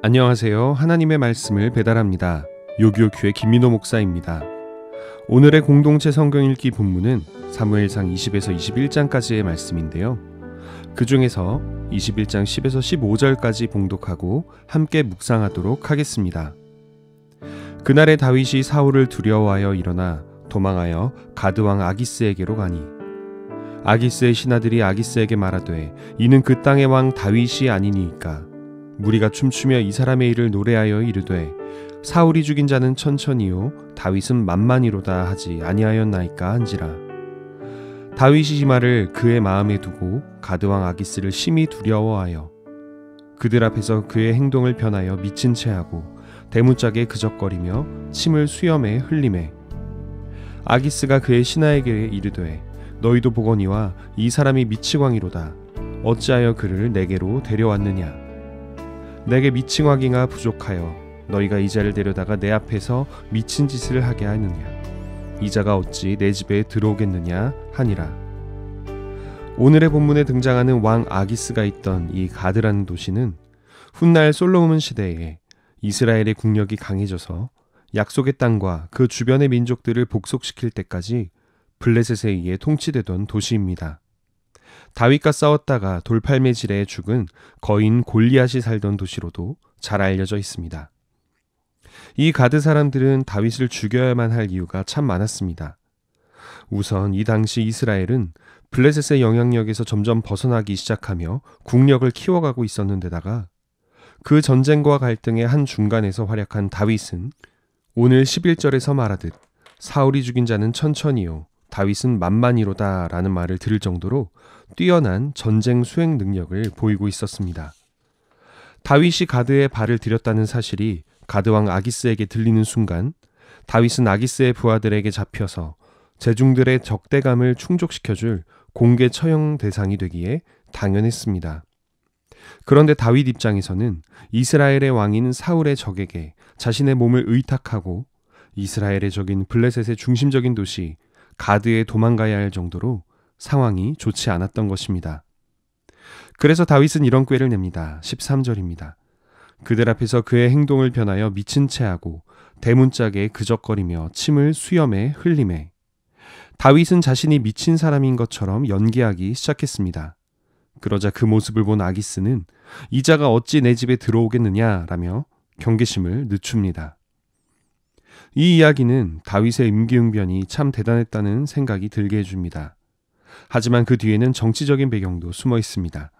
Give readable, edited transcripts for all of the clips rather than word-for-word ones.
안녕하세요. 하나님의 말씀을 배달합니다. 요기요큐의 김민호 목사입니다. 오늘의 공동체 성경 읽기 본문은 사무엘상 20에서 21장까지의 말씀인데요. 그 중에서 21장 10에서 15절까지 봉독하고 함께 묵상하도록 하겠습니다. 그날에 다윗이 사울을 두려워하여 일어나 도망하여 가드왕 아기스에게로 가니 아기스의 신하들이 아기스에게 말하되 이는 그 땅의 왕 다윗이 아니니이까. 무리가 춤추며 이 사람의 일을 노래하여 이르되 사울이 죽인 자는 천천히요 다윗은 만만이로다 하지 아니하였나이까 한지라. 다윗이 이 말을 그의 마음에 두고 가드왕 아기스를 심히 두려워하여 그들 앞에서 그의 행동을 변하여 미친 채하고 대문짝에 그적거리며 침을 수염에 흘리매 아기스가 그의 신하에게 이르되 너희도 보거니와 이 사람이 미치광이로다. 어찌하여 그를 내게로 데려왔느냐. 내게 미칭하기가 부족하여 너희가 이 자를 데려다가 내 앞에서 미친 짓을 하게 하느냐. 이 자가 어찌 내 집에 들어오겠느냐 하니라. 오늘의 본문에 등장하는 왕 아기스가 있던 이 가드라는 도시는 훗날 솔로몬 시대에 이스라엘의 국력이 강해져서 약속의 땅과 그 주변의 민족들을 복속시킬 때까지 블레셋에 의해 통치되던 도시입니다. 다윗과 싸웠다가 돌팔매질에 죽은 거인 골리앗이 살던 도시로도 잘 알려져 있습니다. 이 가드 사람들은 다윗을 죽여야만 할 이유가 참 많았습니다. 우선 이 당시 이스라엘은 블레셋의 영향력에서 점점 벗어나기 시작하며 국력을 키워가고 있었는데다가 그 전쟁과 갈등의 한 중간에서 활약한 다윗은 오늘 11절에서 말하듯 사울이 죽인 자는 천천히요 다윗은 만만이로다 라는 말을 들을 정도로 뛰어난 전쟁 수행 능력을 보이고 있었습니다. 다윗이 가드에 발을 들였다는 사실이 가드왕 아기스에게 들리는 순간 다윗은 아기스의 부하들에게 잡혀서 제중들의 적대감을 충족시켜줄 공개 처형 대상이 되기에 당연했습니다. 그런데 다윗 입장에서는 이스라엘의 왕인 사울의 적에게 자신의 몸을 의탁하고 이스라엘의 적인 블레셋의 중심적인 도시 가드에 도망가야 할 정도로 상황이 좋지 않았던 것입니다. 그래서 다윗은 이런 꾀를 냅니다. 13절입니다. 그들 앞에서 그의 행동을 변하여 미친 채하고 대문짝에 그적거리며 침을 수염에 흘리매 다윗은 자신이 미친 사람인 것처럼 연기하기 시작했습니다. 그러자 그 모습을 본 아기스는 이 자가 어찌 내 집에 들어오겠느냐 라며 경계심을 늦춥니다. 이 이야기는 다윗의 임기응변이 참 대단했다는 생각이 들게 해줍니다. 하지만 그 뒤에는 정치적인 배경도 숨어 있습니다.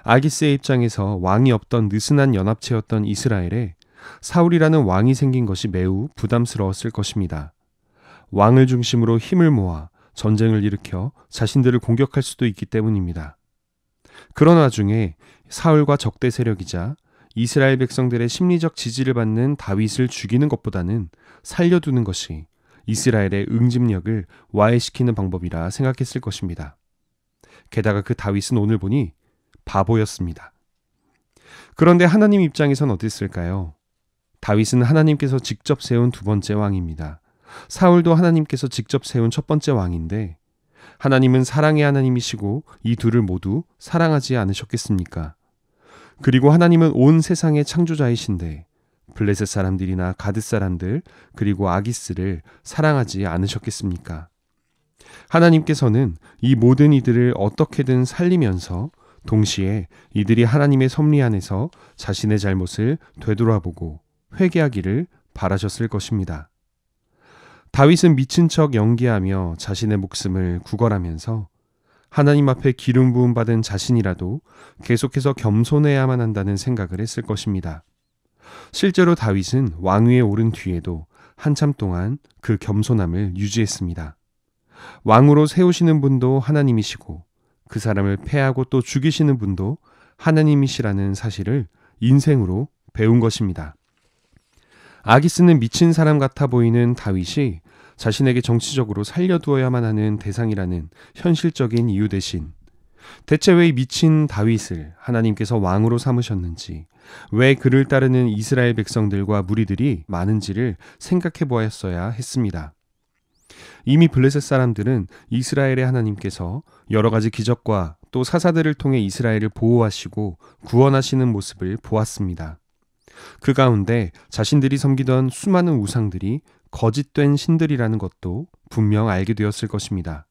아기스의 입장에서 왕이 없던 느슨한 연합체였던 이스라엘에 사울이라는 왕이 생긴 것이 매우 부담스러웠을 것입니다. 왕을 중심으로 힘을 모아 전쟁을 일으켜 자신들을 공격할 수도 있기 때문입니다. 그런 와중에 사울과 적대 세력이자 이스라엘 백성들의 심리적 지지를 받는 다윗을 죽이는 것보다는 살려두는 것이 이스라엘의 응집력을 와해시키는 방법이라 생각했을 것입니다. 게다가 그 다윗은 오늘 보니 바보였습니다. 그런데 하나님 입장에선 어땠을까요? 다윗은 하나님께서 직접 세운 두 번째 왕입니다. 사울도 하나님께서 직접 세운 첫 번째 왕인데 하나님은 사랑의 하나님이시고 이 둘을 모두 사랑하지 않으셨겠습니까? 그리고 하나님은 온 세상의 창조자이신데 블레셋 사람들이나 가드 사람들 그리고 아기스를 사랑하지 않으셨겠습니까? 하나님께서는 이 모든 이들을 어떻게든 살리면서 동시에 이들이 하나님의 섭리 안에서 자신의 잘못을 되돌아보고 회개하기를 바라셨을 것입니다. 다윗은 미친 척 연기하며 자신의 목숨을 구걸하면서 하나님 앞에 기름 부음 받은 자신이라도 계속해서 겸손해야만 한다는 생각을 했을 것입니다. 실제로 다윗은 왕위에 오른 뒤에도 한참 동안 그 겸손함을 유지했습니다. 왕으로 세우시는 분도 하나님이시고 그 사람을 패하고 또 죽이시는 분도 하나님이시라는 사실을 인생으로 배운 것입니다. 아기스는 미친 사람 같아 보이는 다윗이 자신에게 정치적으로 살려두어야만 하는 대상이라는 현실적인 이유 대신 대체 왜 미친 다윗을 하나님께서 왕으로 삼으셨는지, 왜 그를 따르는 이스라엘 백성들과 무리들이 많은지를 생각해 보았어야 했습니다. 이미 블레셋 사람들은 이스라엘의 하나님께서 여러 가지 기적과 또 사사들을 통해 이스라엘을 보호하시고 구원하시는 모습을 보았습니다. 그 가운데 자신들이 섬기던 수많은 우상들이 거짓된 신들이라는 것도 분명 알게 되었을 것입니다.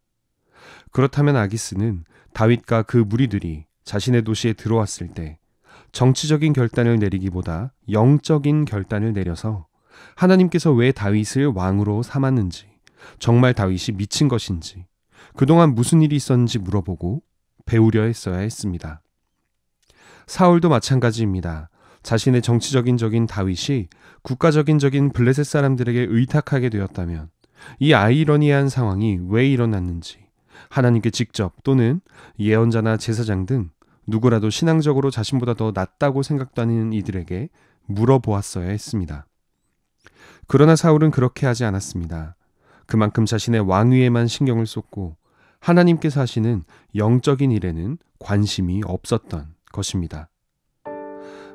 그렇다면 아기스는 다윗과 그 무리들이 자신의 도시에 들어왔을 때 정치적인 결단을 내리기보다 영적인 결단을 내려서 하나님께서 왜 다윗을 왕으로 삼았는지, 정말 다윗이 미친 것인지, 그동안 무슨 일이 있었는지 물어보고 배우려 했어야 했습니다. 사울도 마찬가지입니다. 자신의 정치적인 적인 다윗이 국가적인 적인 블레셋 사람들에게 의탁하게 되었다면 이 아이러니한 상황이 왜 일어났는지 하나님께 직접 또는 예언자나 제사장 등 누구라도 신앙적으로 자신보다 더 낫다고 생각하는 이들에게 물어보았어야 했습니다. 그러나 사울은 그렇게 하지 않았습니다. 그만큼 자신의 왕위에만 신경을 쏟고 하나님께서 하시는 영적인 일에는 관심이 없었던 것입니다.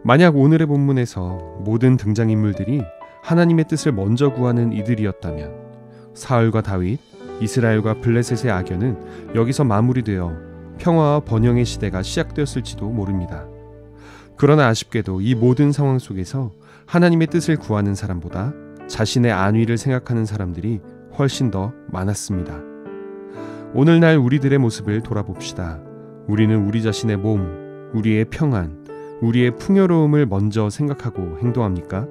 만약 오늘의 본문에서 모든 등장인물들이 하나님의 뜻을 먼저 구하는 이들이었다면 사울과 다윗, 이스라엘과 블레셋의 악연은 여기서 마무리되어 평화와 번영의 시대가 시작되었을지도 모릅니다. 그러나 아쉽게도 이 모든 상황 속에서 하나님의 뜻을 구하는 사람보다 자신의 안위를 생각하는 사람들이 훨씬 더 많았습니다. 오늘날 우리들의 모습을 돌아봅시다. 우리는 우리 자신의 몸, 우리의 평안, 우리의 풍요로움을 먼저 생각하고 행동합니까?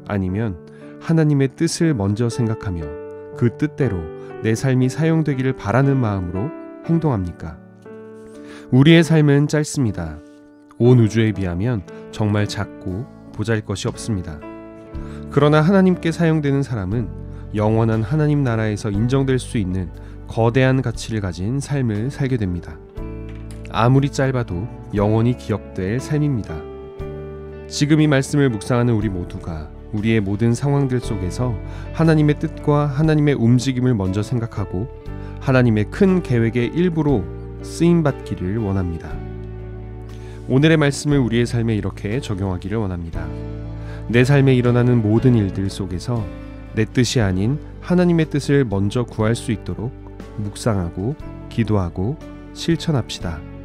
아니면 하나님의 뜻을 먼저 생각하며 그 뜻대로 내 삶이 사용되기를 바라는 마음으로 행동합니까? 우리의 삶은 짧습니다. 온 우주에 비하면 정말 작고 보잘것이 없습니다. 그러나 하나님께 사용되는 사람은 영원한 하나님 나라에서 인정될 수 있는 거대한 가치를 가진 삶을 살게 됩니다. 아무리 짧아도 영원히 기억될 삶입니다. 지금 이 말씀을 묵상하는 우리 모두가 우리의 모든 상황들 속에서 하나님의 뜻과 하나님의 움직임을 먼저 생각하고 하나님의 큰 계획의 일부로 쓰임받기를 원합니다. 오늘의 말씀을 우리의 삶에 이렇게 적용하기를 원합니다. 내 삶에 일어나는 모든 일들 속에서 내 뜻이 아닌 하나님의 뜻을 먼저 구할 수 있도록 묵상하고 기도하고 실천합시다.